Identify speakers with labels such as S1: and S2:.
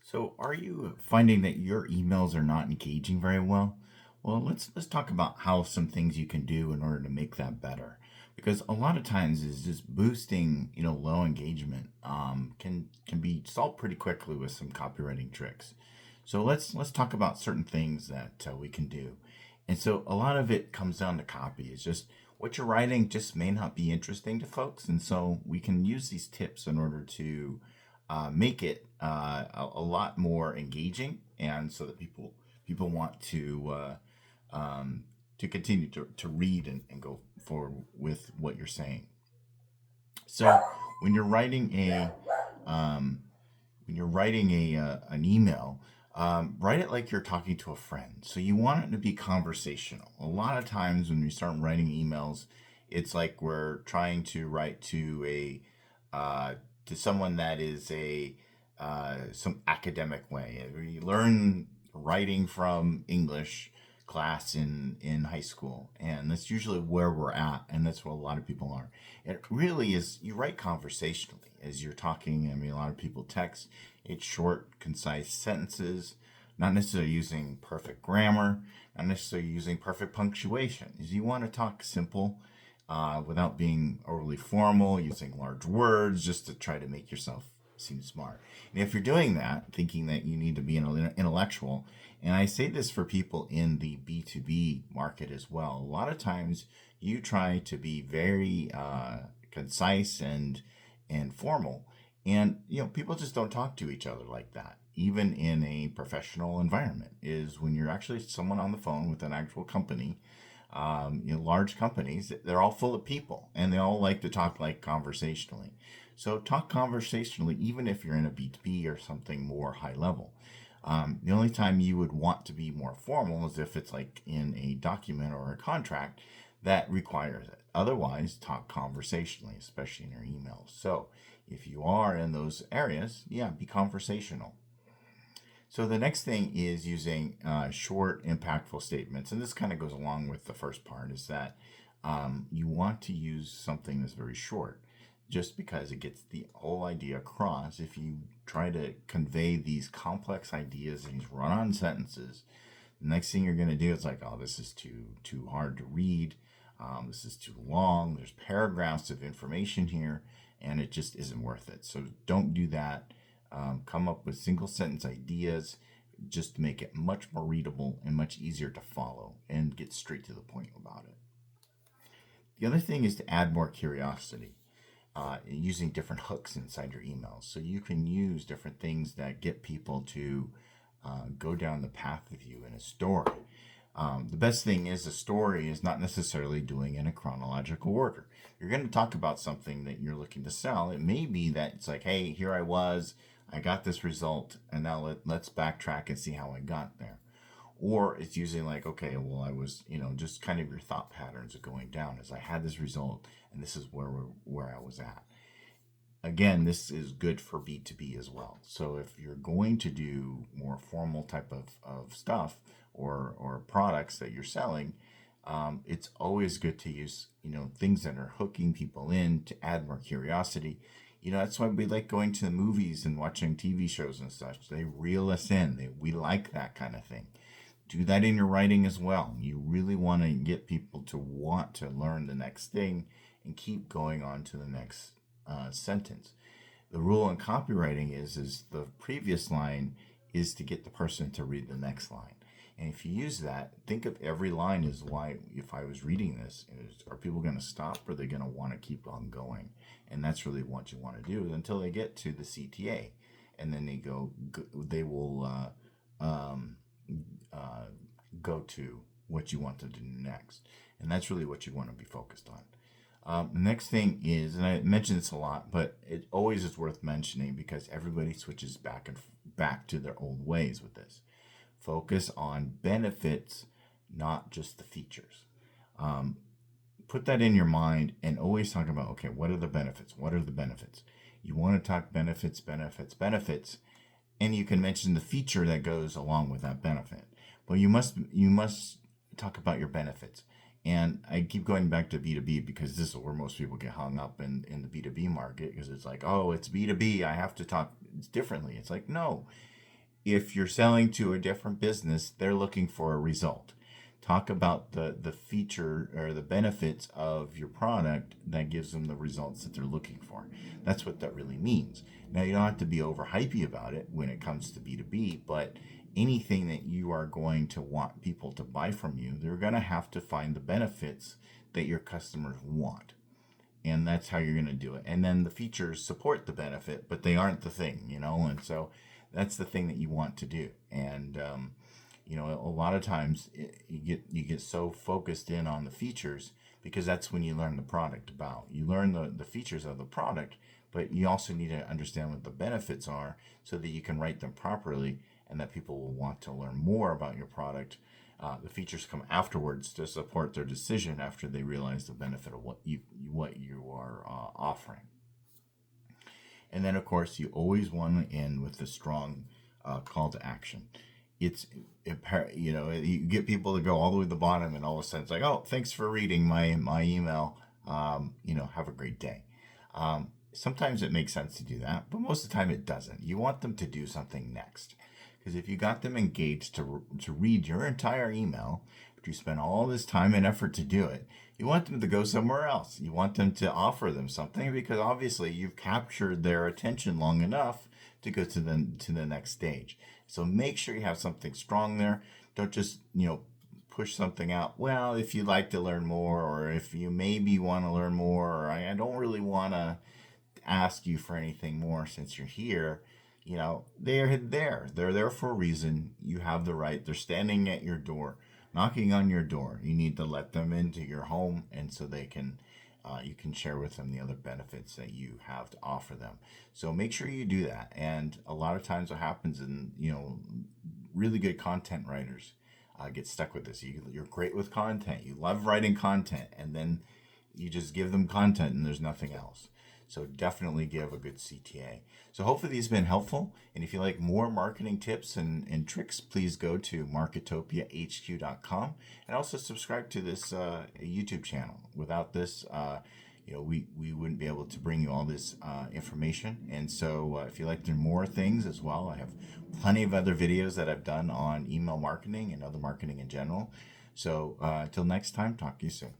S1: So, are you finding that your emails are not engaging very well? Well, let's talk about how some things you can do in order to make that better. Because a lot of times is just boosting, low engagement can be solved pretty quickly with some copywriting tricks. So let's talk about certain things that we can do. And so a lot of it comes down to copy. It's just what you're writing just may not be interesting to folks, and so we can use these tips in order to make it a lot more engaging, and so that people want to continue to read and go forward with what you're saying. So when you're writing a um, an email, write it like you're talking to a friend. So you want it to be conversational. A lot of times when we start writing emails, it's like we're trying to write to someone that is a some academic way. We learn writing from English class in high school, and that's usually where we're at, and that's where a lot of people are. It really is. You write conversationally as you're talking. I mean, a lot of people text. It's short, concise sentences, not necessarily using perfect grammar, not necessarily using perfect punctuation. Is you want to talk simple without being overly formal, using large words just to try to make yourself seem smart. And if you're doing that, thinking that you need to be an intellectual, and I say this for people in the B2B market as well, a lot of times you try to be very concise and formal, and people just don't talk to each other like that. Even in a professional environment, is when you're actually someone on the phone with an actual company. Large companies, they're all full of people and they all like to talk like conversationally. So talk conversationally, even if you're in a B2B or something more high level. The only time you would want to be more formal is if it's like in a document or a contract that requires it. Otherwise, talk conversationally, especially in your emails. So if you are in those areas, yeah, be conversational. So the next thing is using short, impactful statements, and this kind of goes along with the first part. Is that you want to use something that's very short, just because it gets the whole idea across. If you try to convey these complex ideas in these run-on sentences, the next thing you're going to do is like, oh, this is too hard to read. This is too long. There's paragraphs of information here, and it just isn't worth it. So don't do that. Come up with single sentence ideas just to make it much more readable and much easier to follow and get straight to the point about it. The other thing is to add more curiosity using different hooks inside your emails. So you can use different things that get people to go down the path with you in a story. The best thing is a story is not necessarily doing in a chronological order. You're going to talk about something that you're looking to sell. It may be that it's like, hey, here I got this result, and now let's backtrack and see how I got there. Or it's using like, okay, well, I was, just kind of your thought patterns are going down as I had this result, and this is where I was at. Again, this is good for B2B as well. So if you're going to do more formal type of stuff or products that you're selling, it's always good to use, things that are hooking people in to add more curiosity. That's why we like going to the movies and watching TV shows and such. They reel us in. We like that kind of thing. Do that in your writing as well. You really want to get people to want to learn the next thing and keep going on to the next sentence. The rule in copywriting is the previous line is to get the person to read the next line. And if you use that, think of every line as why, if I was reading this, are people going to stop or are they going to want to keep on going? And that's really what you want to do until they get to the CTA. And then they will go to what you want them to do next. And that's really what you want to be focused on. The next thing is, and I mention this a lot, but it always is worth mentioning because everybody switches back to their old ways with this. Focus on benefits, not just the features. Put that in your mind and always talk about, okay, what are the benefits? What are the benefits? You want to talk benefits, and you can mention the feature that goes along with that benefit. But you must talk about your benefits. And I keep going back to B2B because this is where most people get hung up in the B2B market, because it's like, oh, it's B2B. I have to talk differently. It's like, no, if you're selling to a different business, they're looking for a result. Talk about the feature or the benefits of your product that gives them the results that they're looking for. That's what that really means. Now, you don't have to be over hypey about it when it comes to B2B, but anything that you are going to want people to buy from you, they're going to have to find the benefits that your customers want. And that's how you're going to do it. And then the features support the benefit, but they aren't the thing, and so that's the thing that you want to do. And a lot of times you get so focused in on the features because that's when you learn the product about. You learn the features of the product, but you also need to understand what the benefits are so that you can write them properly and that people will want to learn more about your product. The features come afterwards to support their decision after they realize the benefit of what you are offering. And then, of course, you always want to end with a strong call to action. You get people to go all the way to the bottom, and all of a sudden it's like, oh, thanks for reading my email. Have a great day. Sometimes it makes sense to do that, but most of the time it doesn't. You want them to do something next. Because if you got them engaged to read your entire email, but you spend all this time and effort to do it, you want them to go somewhere else. You want them to offer them something because obviously you've captured their attention long enough to go to the next stage. So make sure you have something strong there. Don't just, push something out. Well, if you'd like to learn more, or if you maybe want to learn more, or I don't really want to ask you for anything more since you're here. They're there. They're there for a reason. You have the right. They're standing at your door, knocking on your door. You need to let them into your home, and so they can, you can share with them the other benefits that you have to offer them. So make sure you do that. And a lot of times, what happens in really good content writers get stuck with this. You're great with content. You love writing content, and then you just give them content, and there's nothing else. So definitely give a good CTA. So hopefully these have been helpful. And if you like more marketing tips and tricks, please go to marketopiahq.com and also subscribe to this YouTube channel. Without this, we wouldn't be able to bring you all this information. And so if you like to learn more things as well, I have plenty of other videos that I've done on email marketing and other marketing in general. So until next time, talk to you soon.